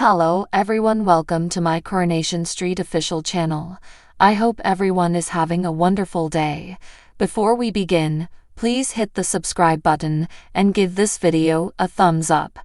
Hello everyone, welcome to my Coronation Street official channel. I hope everyone is having a wonderful day. Before we begin, please hit the subscribe button and give this video a thumbs up.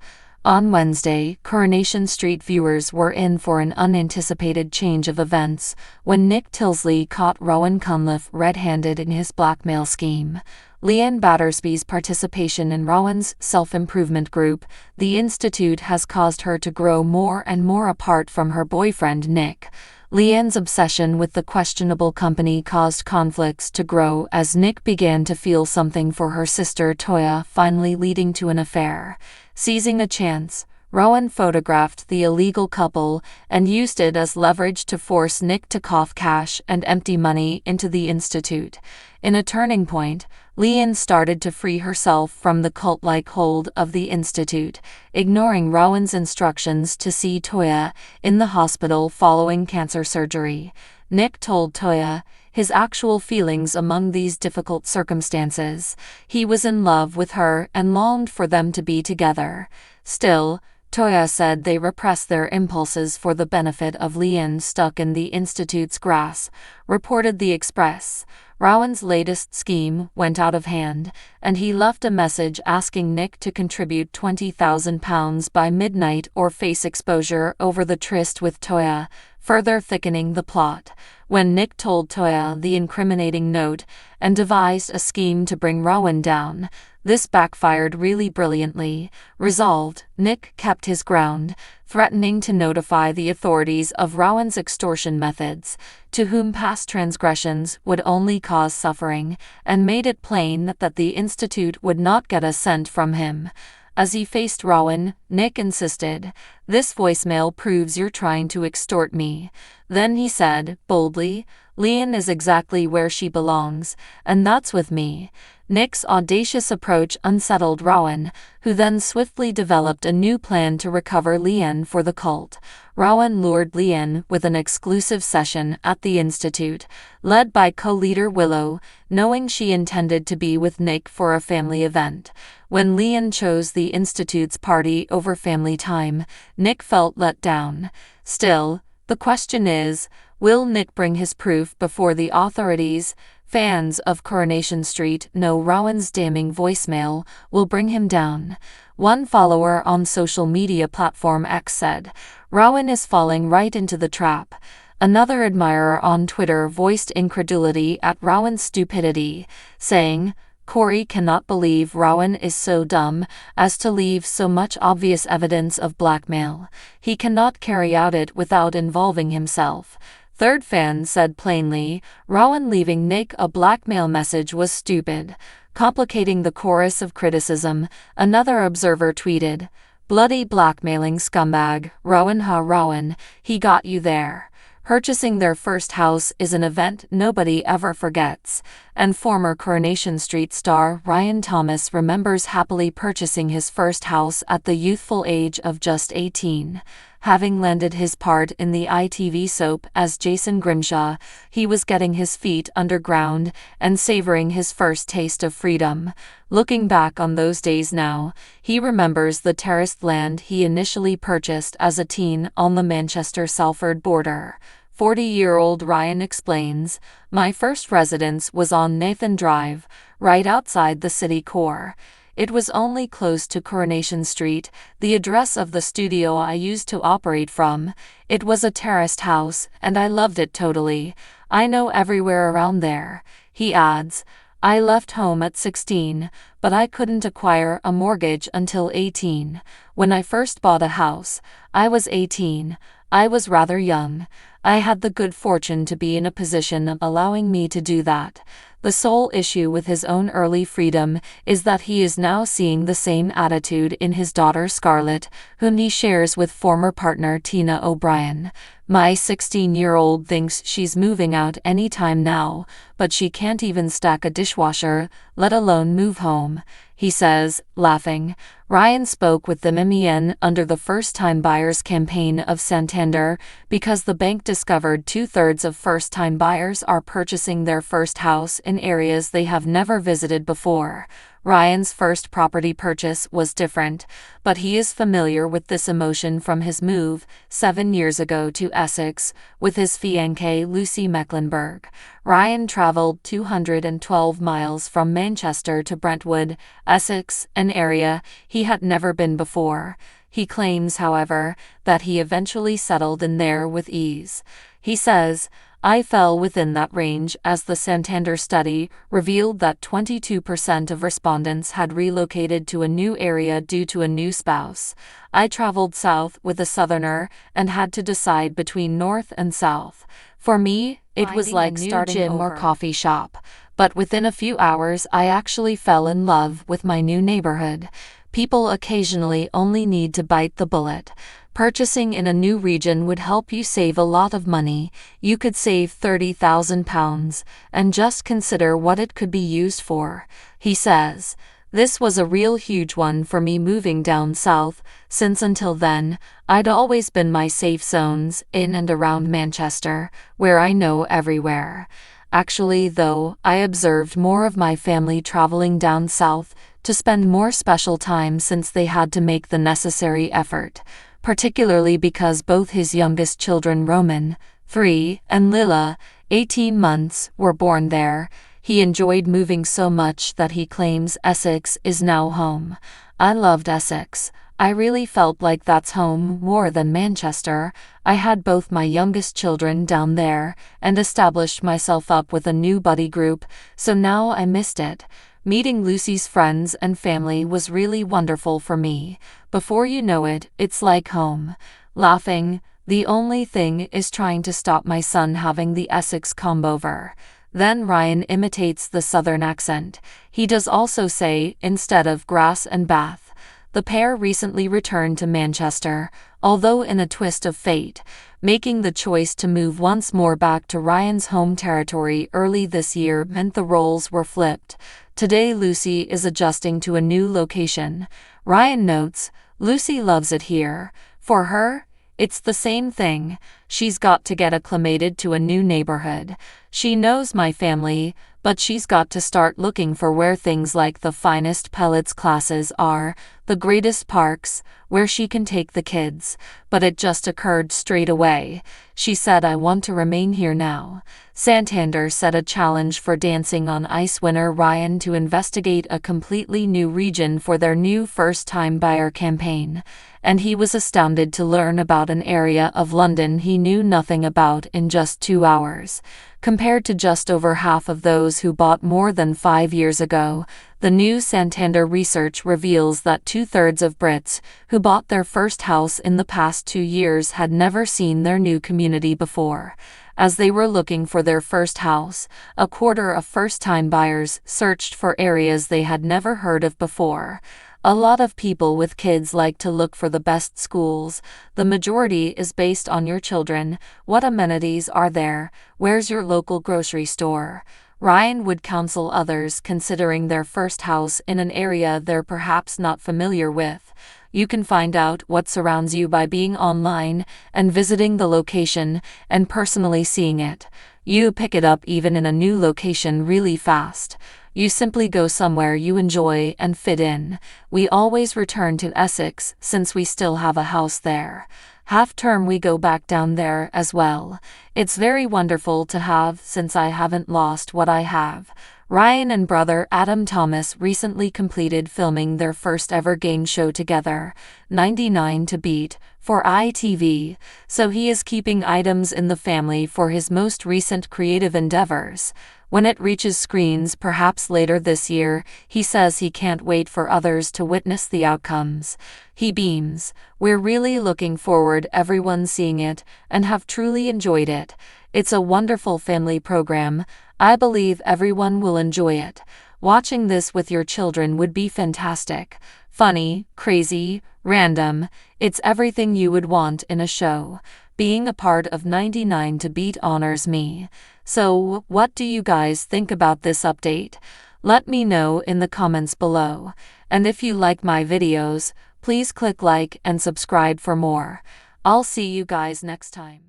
On Wednesday, Coronation Street viewers were in for an unanticipated change of events when Nick Tilsley caught Rowan Cunliffe red-handed in his blackmail scheme. Leanne Battersby's participation in Rowan's self-improvement group, the Institute, has caused her to grow more and more apart from her boyfriend Nick. Leanne's obsession with the questionable company caused conflicts to grow as Nick began to feel something for her sister Toya, finally leading to an affair. Seizing a chance, Rowan photographed the illegal couple and used it as leverage to force Nick to cough cash and empty money into the Institute. In a turning point, Leanne started to free herself from the cult-like hold of the Institute, ignoring Rowan's instructions to see Toya in the hospital following cancer surgery. Nick told Toya his actual feelings among these difficult circumstances. He was in love with her and longed for them to be together. Still, Toya said they repressed their impulses for the benefit of Leanne stuck in the Institute's grass, reported the Express. Rowan's latest scheme went out of hand, and he left a message asking Nick to contribute £20,000 by midnight or face exposure over the tryst with Toya, further thickening the plot. When Nick told Toya the incriminating note and devised a scheme to bring Rowan down, this backfired really brilliantly. Resolved, Nick kept his ground, threatening to notify the authorities of Rowan's extortion methods, to whom past transgressions would only cause suffering, and made it plain that the Institute would not get a cent from him. As he faced Rowan, Nick insisted, "This voicemail proves you're trying to extort me." Then he said, boldly, "Leanne is exactly where she belongs, and that's with me." Nick's audacious approach unsettled Rowan, who then swiftly developed a new plan to recover Leanne for the cult. Rowan lured Leanne with an exclusive session at the Institute, led by co-leader Willow, knowing she intended to be with Nick for a family event. When Leanne chose the Institute's party over family time, Nick felt let down. Still, the question is, will Nick bring his proof before the authorities? Fans of Coronation Street know Rowan's damning voicemail will bring him down. One follower on social media platform X said, "Rowan is falling right into the trap." Another admirer on Twitter voiced incredulity at Rowan's stupidity, saying, "Corey cannot believe Rowan is so dumb as to leave so much obvious evidence of blackmail. He cannot carry out it without involving himself." Third fan said plainly, Rowan leaving Nick a blackmail message was stupid, complicating the chorus of criticism. Another observer tweeted, "Bloody blackmailing scumbag, Rowan Rowan, he got you there." Purchasing their first house is an event nobody ever forgets, and former Coronation Street star Ryan Thomas remembers happily purchasing his first house at the youthful age of just 18. Having landed his part in the ITV soap as Jason Grimshaw, he was getting his feet underground and savoring his first taste of freedom. Looking back on those days now, he remembers the terraced land he initially purchased as a teen on the Manchester-Salford border. 40-year-old Ryan explains, "My first residence was on Nathan Drive, right outside the city core. It was only close to Coronation Street, the address of the studio I used to operate from. It was a terraced house, and I loved it totally. I know everywhere around there." He adds, "I left home at 16, but I couldn't acquire a mortgage until 18. When I first bought a house, I was 18. I was rather young. I had the good fortune to be in a position of allowing me to do that." The sole issue with his own early freedom is that he is now seeing the same attitude in his daughter Scarlett, whom he shares with former partner Tina O'Brien. "My 16-year-old thinks she's moving out any time now, but she can't even stack a dishwasher, let alone move home," he says, laughing. Ryan spoke with the MEN under the first-time buyers campaign of Santander because the bank discovered 2/3 of first-time buyers are purchasing their first house in areas they have never visited before. Ryan's first property purchase was different, but he is familiar with this emotion from his move 7 years ago to Essex with his fiancée Lucy Mecklenburgh. Ryan traveled 212 miles from Manchester to Brentwood, Essex, an area he had never been before. He claims, however, that he eventually settled in there with ease. He says, "I fell within that range as the Santander study revealed that 22% of respondents had relocated to a new area due to a new spouse. I traveled south with a southerner and had to decide between north and south. For me, it was like starting a gym or coffee shop, but within a few hours I actually fell in love with my new neighborhood. People occasionally only need to bite the bullet. Purchasing in a new region would help you save a lot of money. You could save £30,000, and just consider what it could be used for," he says. "This was a real huge one for me moving down south, since until then, I'd always been my safe zones in and around Manchester, where I know everywhere. Actually, though, I observed more of my family traveling down south to spend more special time since they had to make the necessary effort, particularly because both his youngest children, Rowan, 3, and Lila, 18 months, were born there. He enjoyed moving so much that he claims Essex is now home. I loved Essex. I really felt like that's home more than Manchester. I had both my youngest children down there and established myself up with a new buddy group, so now I missed it. Meeting Lucy's friends and family was really wonderful for me. Before you know it, it's like home." Laughing, "The only thing is trying to stop my son having the Essex comb-over." Then Ryan imitates the southern accent. He does also say, instead of grass and bath. The pair recently returned to Manchester, although in a twist of fate, making the choice to move once more back to Ryan's home territory early this year meant the roles were flipped. Today Lucy is adjusting to a new location. Ryan notes, "Lucy loves it here. For her, it's the same thing. She's got to get acclimated to a new neighborhood. She knows my family, but she's got to start looking for where things like the finest pellets classes are, the greatest parks, where she can take the kids." But it just occurred straight away. She said, "I want to remain here now." Santander set a challenge for Dancing on Ice winner Ryan to investigate a completely new region for their new first-time buyer campaign, and he was astounded to learn about an area of London he knew nothing about in just 2 hours. Compared to just over half of those who bought more than 5 years ago, the new Santander research reveals that 2/3 of Brits who bought their first house in the past 2 years had never seen their new community before. As they were looking for their first house, a quarter of first-time buyers searched for areas they had never heard of before. A lot of people with kids like to look for the best schools. The majority is based on your children. What amenities are there? Where's your local grocery store? Ryan would counsel others considering their first house in an area they're perhaps not familiar with. You can find out what surrounds you by being online and visiting the location and personally seeing it. You pick it up even in a new location really fast. You simply go somewhere you enjoy and fit in. We always return to Essex since we still have a house there. Half-term we go back down there as well. It's very wonderful to have since I haven't lost what I have." Ryan and brother Adam Thomas recently completed filming their first ever game show together, 99 to Beat, for ITV, so he is keeping items in the family for his most recent creative endeavors. When it reaches screens perhaps later this year, he says he can't wait for others to witness the outcomes. He beams, "We're really looking forward everyone seeing it and have truly enjoyed it. It's a wonderful family program. I believe everyone will enjoy it. Watching this with your children would be fantastic. Funny, crazy, random. It's everything you would want in a show. Being a part of 99 to Beat honors me." So, what do you guys think about this update? Let me know in the comments below. And if you like my videos, please click like and subscribe for more. I'll see you guys next time.